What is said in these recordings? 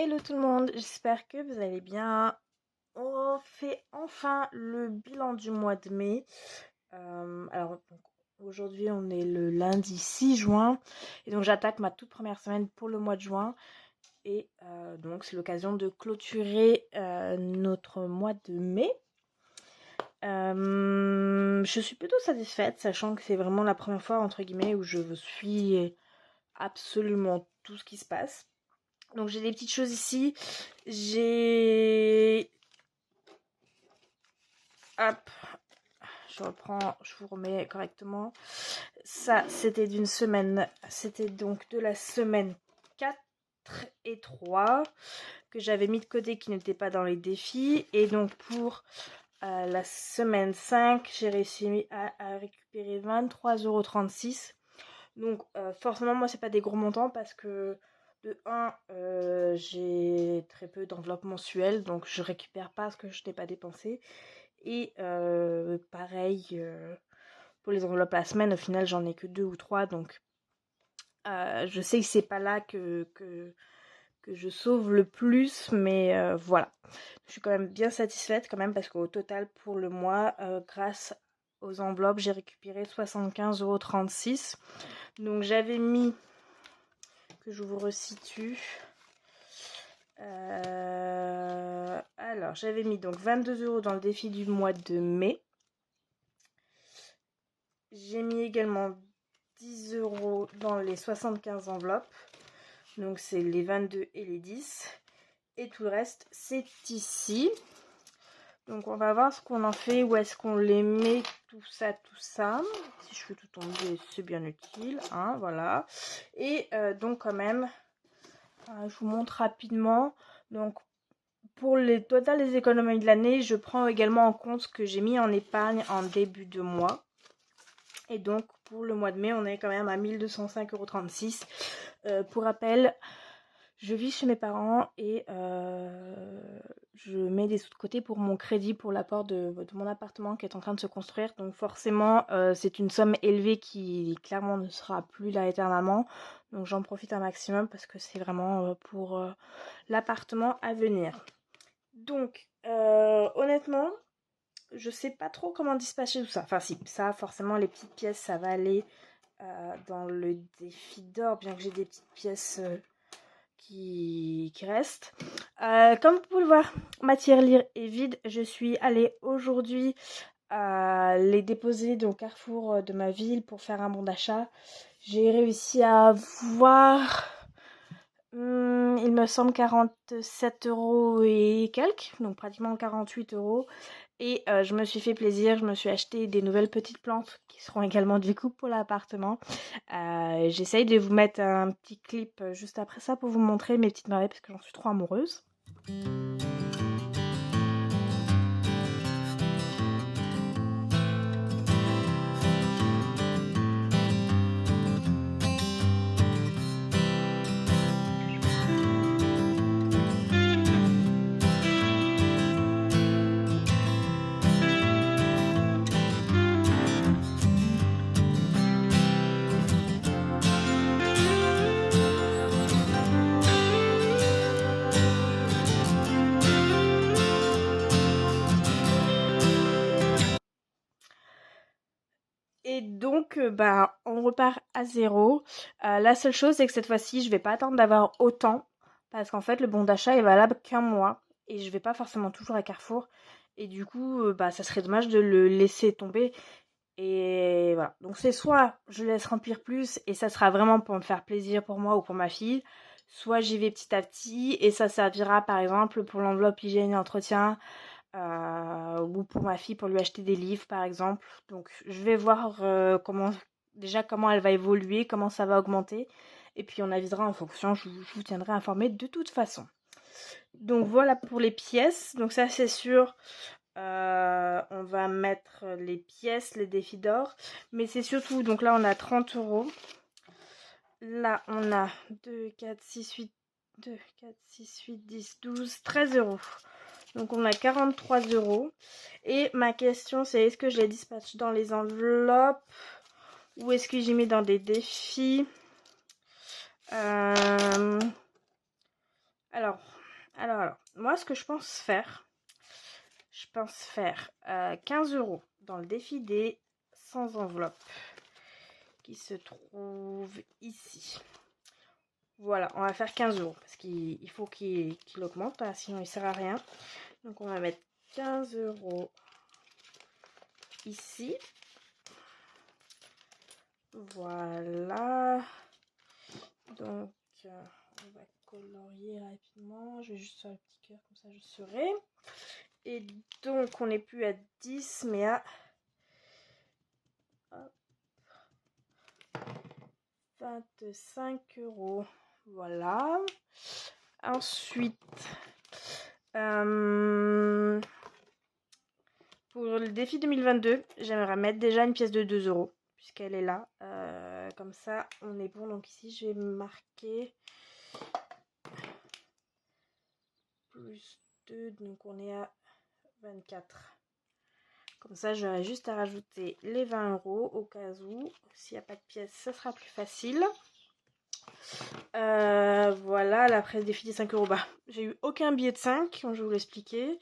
Hello tout le monde, j'espère que vous allez bien. On fait enfin le bilan du mois de mai. Donc, aujourd'hui on est le lundi 6 juin et donc j'attaque ma toute première semaine pour le mois de juin et donc c'est l'occasion de clôturer notre mois de mai. Je suis plutôt satisfaite, sachant que c'est vraiment la première fois entre guillemets où je suis absolument tout ce qui se passe. Donc j'ai des petites choses ici. J'ai... Hop, je reprends, je vous remets correctement. Ça, c'était d'une semaine. C'était donc de la semaine 4 et 3 que j'avais mis de côté qui n'était pas dans les défis. Et donc pour la semaine 5, j'ai réussi à récupérer 23,36 €. Donc forcément moi c'est pas des gros montants parce que de 1 j'ai très peu d'enveloppe mensuelle donc je récupère pas ce que je n'ai pas dépensé et pareil pour les enveloppes à la semaine au final j'en ai que 2 ou 3 donc je sais que c'est pas là que je sauve le plus mais voilà. Je suis quand même bien satisfaite quand même parce qu'au total pour le mois grâce aux enveloppes j'ai récupéré 75,36 €. Donc j'avais mis, que je vous resitue, alors j'avais mis donc 22 € dans le défi du mois de mai. J'ai mis également 10 € dans les 75 enveloppes. Donc c'est les 22 et les 10. Et tout le reste c'est ici. Donc on va voir ce qu'on en fait, où est-ce qu'on les met, tout ça. Si je fais tout tomber, c'est bien utile, hein, voilà. Et donc quand même, je vous montre rapidement. Donc pour les totales des économies de l'année, je prends également en compte ce que j'ai mis en épargne en début de mois. Et donc pour le mois de mai, on est quand même à 1205,36 €. Pour rappel, je vis chez mes parents et je mets des sous de côté pour mon crédit pour l'apport de mon appartement qui est en train de se construire. Donc forcément, c'est une somme élevée qui clairement ne sera plus là éternellement. Donc j'en profite un maximum parce que c'est vraiment pour l'appartement à venir. Donc honnêtement, je sais pas trop comment dispatcher tout ça. Enfin si, ça forcément les petites pièces ça va aller dans le défi d'or, bien que j'ai des petites pièces qui restent. Comme vous pouvez le voir, ma tirelire est vide. Je suis allée aujourd'hui les déposer au carrefour de ma ville pour faire un bon d'achat. J'ai réussi à avoir, il me semble, 47 € et quelques, donc pratiquement 48 €. Et je me suis fait plaisir, je me suis acheté des nouvelles petites plantes qui seront également du coup pour l'appartement. J'essaye de vous mettre un petit clip juste après ça pour vous montrer mes petites merveilles parce que j'en suis trop amoureuse. Et donc, on repart à zéro. La seule chose, c'est que cette fois-ci, je vais pas attendre d'avoir autant. Parce qu'en fait, le bon d'achat est valable qu'un mois. Et je vais pas forcément toujours à Carrefour. Et du coup, ça serait dommage de le laisser tomber. Et voilà. Donc c'est soit je laisse remplir plus et ça sera vraiment pour me faire plaisir pour moi ou pour ma fille. Soit j'y vais petit à petit et ça servira par exemple pour l'enveloppe hygiène et entretien. Ou pour ma fille pour lui acheter des livres par exemple. Donc je vais voir comment elle va évoluer, comment ça va augmenter et puis on avisera en fonction, je vous tiendrai informé de toute façon. Donc voilà pour les pièces, donc ça c'est sûr, on va mettre les pièces, les défis d'or, mais c'est surtout, donc là on a 30 €, là on a 2, 4, 6, 8, 2, 4, 6, 8, 10, 12, 13 €. Donc on a 43 €. Et ma question c'est est-ce que je les dispatche dans les enveloppes ou est-ce que j'y mets dans des défis Alors, moi, ce que je pense faire, 15 € dans le défi des 100 enveloppes qui se trouve ici. Voilà, on va faire 15 € parce qu'il faut qu'il augmente, hein, sinon il sert à rien. Donc on va mettre 15 € ici. Voilà. Donc on va colorier rapidement. Je vais juste faire le petit cœur, comme ça je saurai. Et donc on n'est plus à 10 mais à 25 €. Voilà. Ensuite, pour le défi 2022, j'aimerais mettre déjà une pièce de 2 € puisqu'elle est là. Comme ça, on est bon. Donc ici, je vais marquer plus 2, donc on est à 24. Comme ça, j'aurai juste à rajouter les 20 € au cas où. S'il n'y a pas de pièce, ce sera plus facile. Voilà, après le défi des 5 €, bah, j'ai eu aucun billet de 5, comme je vous l'expliquais.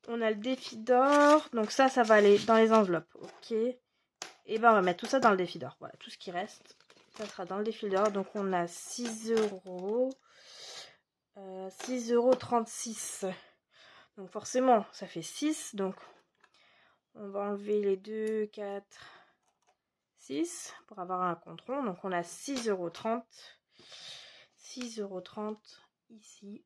On a le défi d'or, donc ça va aller dans les enveloppes, ok. Et ben on va mettre tout ça dans le défi d'or, voilà, tout ce qui reste, ça sera dans le défi d'or. Donc on a 6 €, 6,36 €. Donc forcément, ça fait 6, donc on va enlever les 2, 4, 6 pour avoir un compte rond. Donc on a 6,30 €. 6,30 € ici.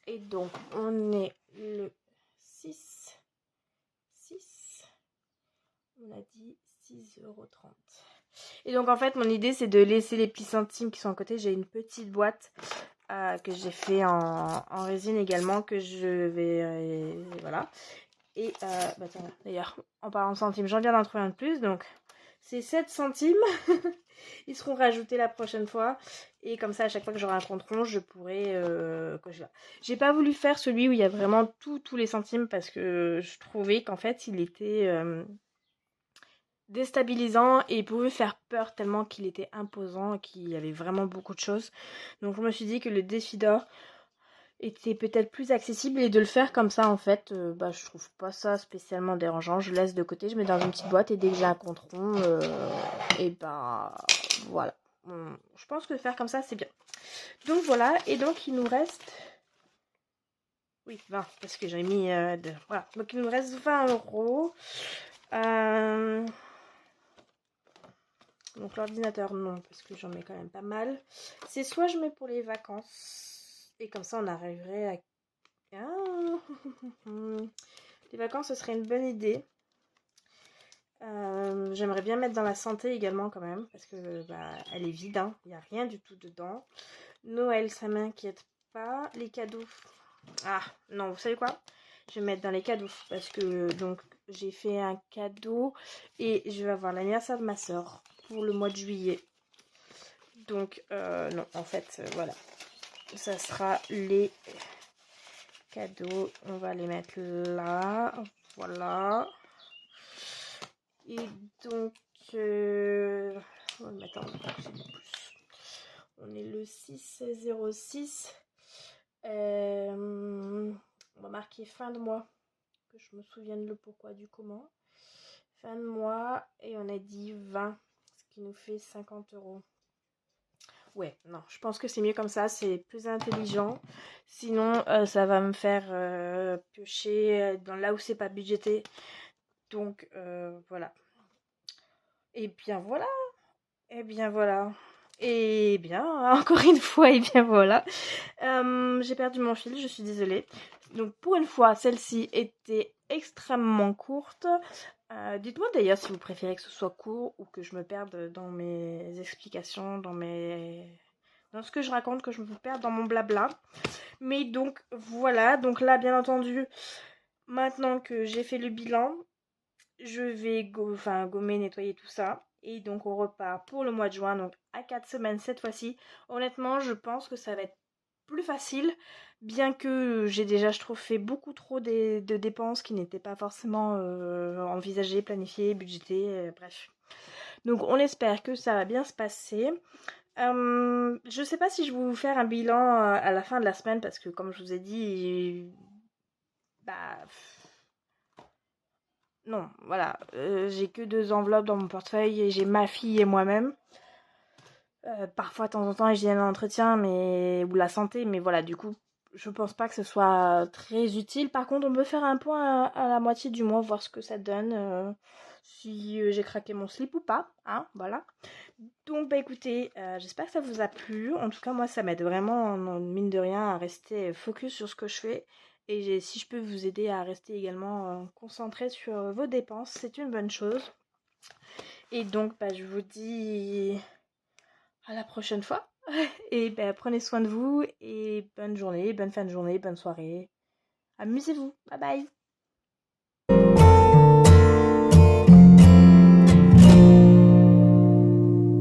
Et donc, on est le 6. On a dit 6,30 €. Et donc, en fait, mon idée, c'est de laisser les petits centimes qui sont à côté. J'ai une petite boîte que j'ai fait en résine également, que je vais... voilà. Et, d'ailleurs, en parlant de centimes, j'en viens d'en trouver un de plus. Donc, c'est 7 centimes. Ils seront rajoutés la prochaine fois. Et comme ça, à chaque fois que j'aurai un compte rond, je pourrai cocher là. J'ai pas voulu faire celui où il y a vraiment tous les centimes parce que je trouvais qu'en fait, il était déstabilisant et il pouvait faire peur tellement qu'il était imposant et qu'il y avait vraiment beaucoup de choses. Donc, je me suis dit que le défi d'or était peut-être plus accessible et de le faire comme ça en fait, je trouve pas ça spécialement dérangeant. Je laisse de côté, je mets dans une petite boîte et dès que j'ai un compte rond, et voilà. Je pense que faire comme ça c'est bien. Donc voilà, et donc il nous reste, oui 20 parce que j'ai mis voilà, donc il nous reste 20 €. Donc l'ordinateur non parce que j'en mets quand même pas mal. C'est soit je mets pour les vacances et comme ça on arriverait à les vacances, ce serait une bonne idée. J'aimerais bien mettre dans la santé également quand même, parce que elle est vide, hein. Il n'y a rien du tout dedans. Noël, ça m'inquiète pas. Les cadeaux. Ah, non, vous savez quoi? Je vais mettre dans les cadeaux, parce que donc j'ai fait un cadeau et je vais avoir l'anniversaire de ma soeur pour le mois de juillet. Donc, non, en fait, voilà. Ça sera les cadeaux, on va les mettre là, voilà. Et donc, on va le mettre en plus. On est le 6/06. On va marquer fin de mois, que je me souvienne le pourquoi du comment. Fin de mois, et on a dit 20, ce qui nous fait 50 €. Ouais, non, je pense que c'est mieux comme ça, c'est plus intelligent. Sinon, ça va me faire piocher dans là où c'est pas budgété. Donc, voilà. Et bien voilà. Et bien voilà. Et bien, encore une fois, et bien voilà. J'ai perdu mon fil, je suis désolée. Donc pour une fois, celle-ci était extrêmement courte. Dites-moi d'ailleurs si vous préférez que ce soit court ou que je me perde dans mes explications, dans ce que je raconte, que je me perde dans mon blabla. Mais donc voilà, donc là bien entendu, maintenant que j'ai fait le bilan, je vais gommer, nettoyer tout ça. Et donc on repart pour le mois de juin, donc à 4 semaines cette fois-ci. Honnêtement, je pense que ça va être plus facile, bien que j'ai déjà, je trouve, fait beaucoup trop de dépenses qui n'étaient pas forcément envisagées, planifiées, budgétées, bref. Donc on espère que ça va bien se passer. Je sais pas si je vais vous faire un bilan à la fin de la semaine parce que comme je vous ai dit, bah non, voilà, j'ai que 2 enveloppes dans mon portefeuille et j'ai ma fille et moi-même. Parfois, de temps en temps, j'y ai un entretien, mais ou la santé, mais voilà, du coup, je pense pas que ce soit très utile. Par contre, on peut faire un point à la moitié du mois, voir ce que ça donne, si j'ai craqué mon slip ou pas, hein, voilà. Donc, bah écoutez, j'espère que ça vous a plu. En tout cas, moi, ça m'aide vraiment, mine de rien, à rester focus sur ce que je fais. Et si je peux vous aider à rester également concentré sur vos dépenses, c'est une bonne chose. Et donc, bah, je vous dis à la prochaine fois. Et bah, prenez soin de vous et bonne journée, bonne fin de journée, bonne soirée. Amusez-vous. Bye bye.